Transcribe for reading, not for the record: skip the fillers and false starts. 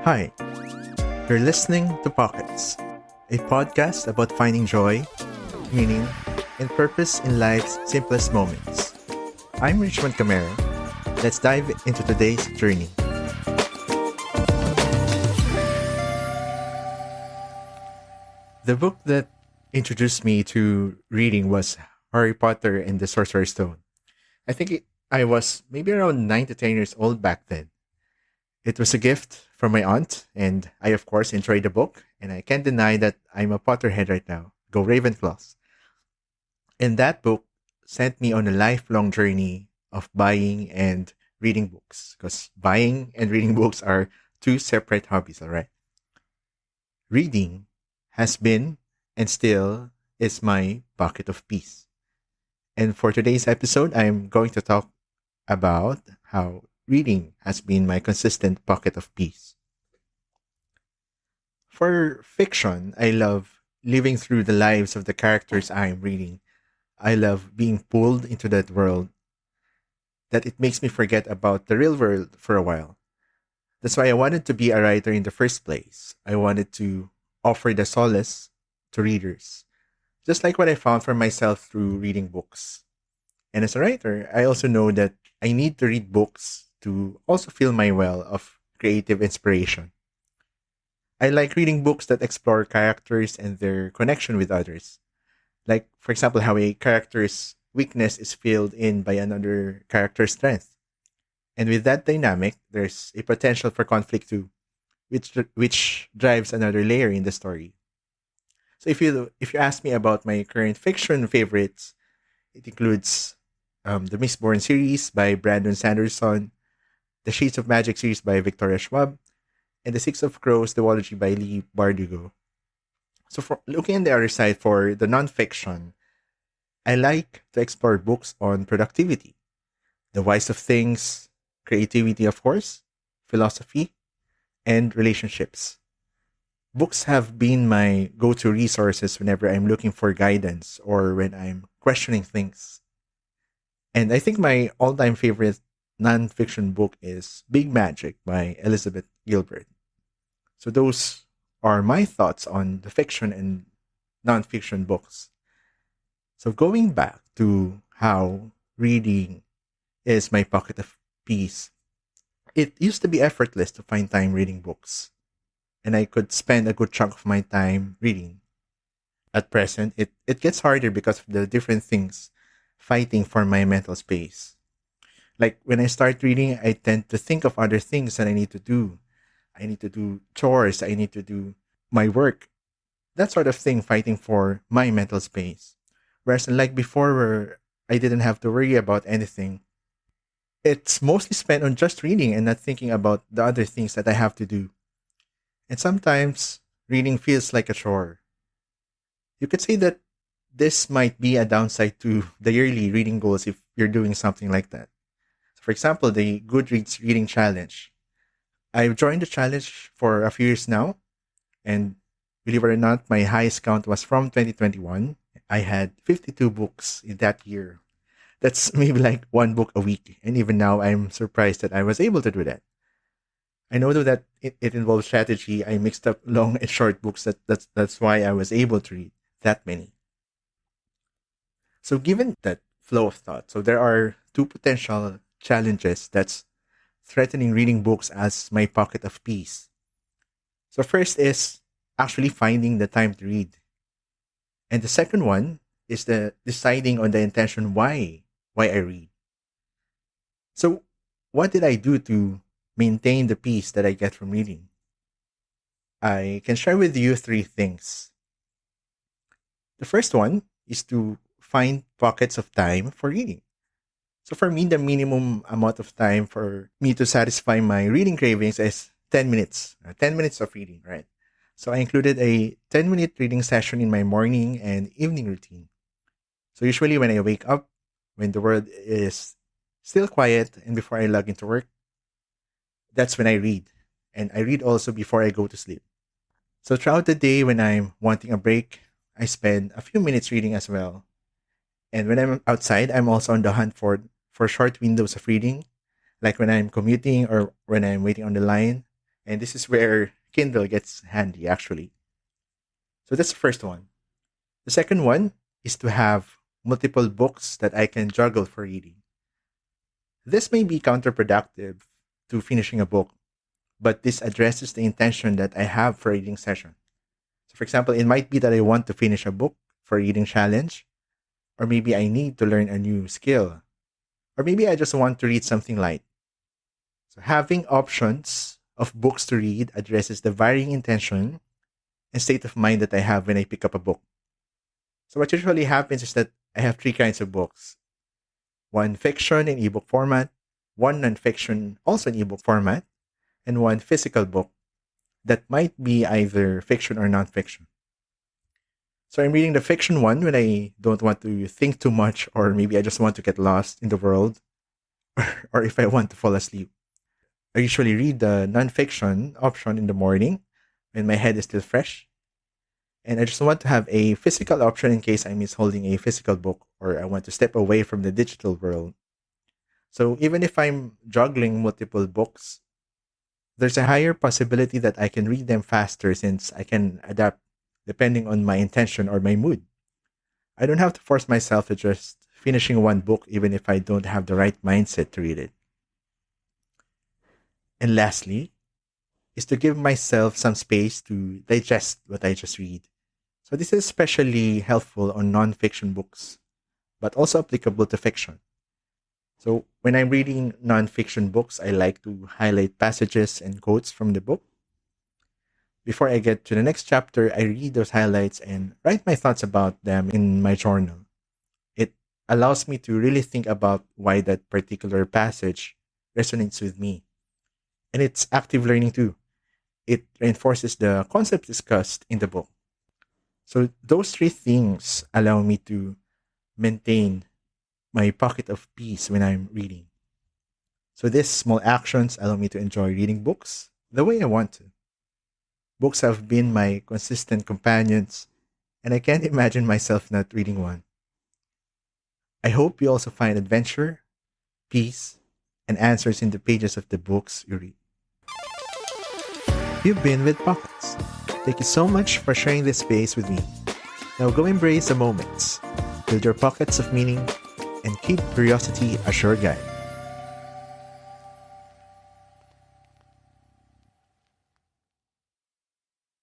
Hi, you're listening to Pockets, a podcast about finding joy, meaning, and purpose in life's simplest moments. I'm Richmond Camero. Let's dive into today's journey. The book that introduced me to reading was Harry Potter and the Sorcerer's Stone. I was maybe around 9 to 10 years old back then. It was a gift from my aunt, and I, of course, enjoyed the book. And I can't deny that I'm a Potterhead right now. Go Ravenclaws. And that book sent me on a lifelong journey of buying and reading books, because buying and reading books are two separate hobbies, all right? Reading has been and still is my bucket of peace. And for today's episode, I'm going to talk about how reading has been my consistent pocket of peace. For fiction, I love living through the lives of the characters I'm reading. I love being pulled into that world that it makes me forget about the real world for a while. That's why I wanted to be a writer in the first place. I wanted to offer the solace to readers, just like what I found for myself through reading books. And as a writer, I also know that I need to read books to also fill my well of creative inspiration. I like reading books that explore characters and their connection with others. Like, for example, how a character's weakness is filled in by another character's strength. And with that dynamic, there's a potential for conflict too, which drives another layer in the story. So if you ask me about my current fiction favorites, it includes the Mistborn series by Brandon Sanderson, the Shades of Magic series by Victoria Schwab, and The Six of Crows duology by Lee Bardugo. So for looking on the other side for the nonfiction, I like to explore books on productivity, the whys of things, creativity, of course, philosophy, and relationships. Books have been my go-to resources whenever I'm looking for guidance or when I'm questioning things. And I think my all-time favorite nonfiction book is Big Magic by Elizabeth Gilbert. So those are my thoughts on the fiction and nonfiction books. So going back to how reading is my pocket of peace, it used to be effortless to find time reading books, and I could spend a good chunk of my time reading. At present, it gets harder because of the different things fighting for my mental space. Like when I start reading, I tend to think of other things that I need to do. I need to do chores, I need to do my work, that sort of thing fighting for my mental space. Whereas unlike before where I didn't have to worry about anything, it's mostly spent on just reading and not thinking about the other things that I have to do. And sometimes reading feels like a chore. You could say that this might be a downside to the yearly reading goals if you're doing something like that. So for example, the Goodreads reading challenge. I've joined the challenge for a few years now, and believe it or not, my highest count was from 2021. I had 52 books in that year. That's maybe like one book a week. And even now, I'm surprised that I was able to do that. I know though that it involves strategy. I mixed up long and short books. That's why I was able to read that many. So given that flow of thought, so there are two potential challenges that's threatening reading books as my pocket of peace. So first is actually finding the time to read. And the second one is the deciding on the intention why I read. So what did I do to maintain the peace that I get from reading? I can share with you three things. The first one is to find pockets of time for reading. So for me, the minimum amount of time for me to satisfy my reading cravings is 10 minutes. 10 minutes of reading, right? So I included a 10-minute reading session in my morning and evening routine. So usually when I wake up, when the world is still quiet and before I log into work, that's when I read. And I read also before I go to sleep. So throughout the day when I'm wanting a break, I spend a few minutes reading as well. And when I'm outside, I'm also on the hunt for short windows of reading, like when I'm commuting or when I'm waiting on the line. And this is where Kindle gets handy, actually. So that's the first one. The second one is to have multiple books that I can juggle for reading. This may be counterproductive to finishing a book, but this addresses the intention that I have for a reading session. So, for example, it might be that I want to finish a book for a reading challenge, or maybe I need to learn a new skill, or maybe I just want to read something light. So, having options of books to read addresses the varying intention and state of mind that I have when I pick up a book. So, what usually happens is that I have three kinds of books: one fiction in ebook format, one nonfiction also in ebook format, and one physical book that might be either fiction or nonfiction. So I'm reading the fiction one when I don't want to think too much, or maybe I just want to get lost in the world, or if I want to fall asleep. I usually read the nonfiction option in the morning when my head is still fresh. And I just want to have a physical option in case I miss holding a physical book or I want to step away from the digital world. So even if I'm juggling multiple books, there's a higher possibility that I can read them faster since I can adapt depending on my intention or my mood. I don't have to force myself to just finishing one book even if I don't have the right mindset to read it. And lastly, is to give myself some space to digest what I just read. So this is especially helpful on nonfiction books, but also applicable to fiction. So when I'm reading nonfiction books, I like to highlight passages and quotes from the book. Before I get to the next chapter, I read those highlights and write my thoughts about them in my journal. It allows me to really think about why that particular passage resonates with me. And it's active learning too. It reinforces the concepts discussed in the book. So those three things allow me to maintain my pocket of peace when I'm reading. So these small actions allow me to enjoy reading books the way I want to. Books have been my consistent companions, and I can't imagine myself not reading one. I hope you also find adventure, peace, and answers in the pages of the books you read. You've been with Pockets. Thank you so much for sharing this space with me. Now go embrace the moments, build your pockets of meaning, and keep curiosity as your guide.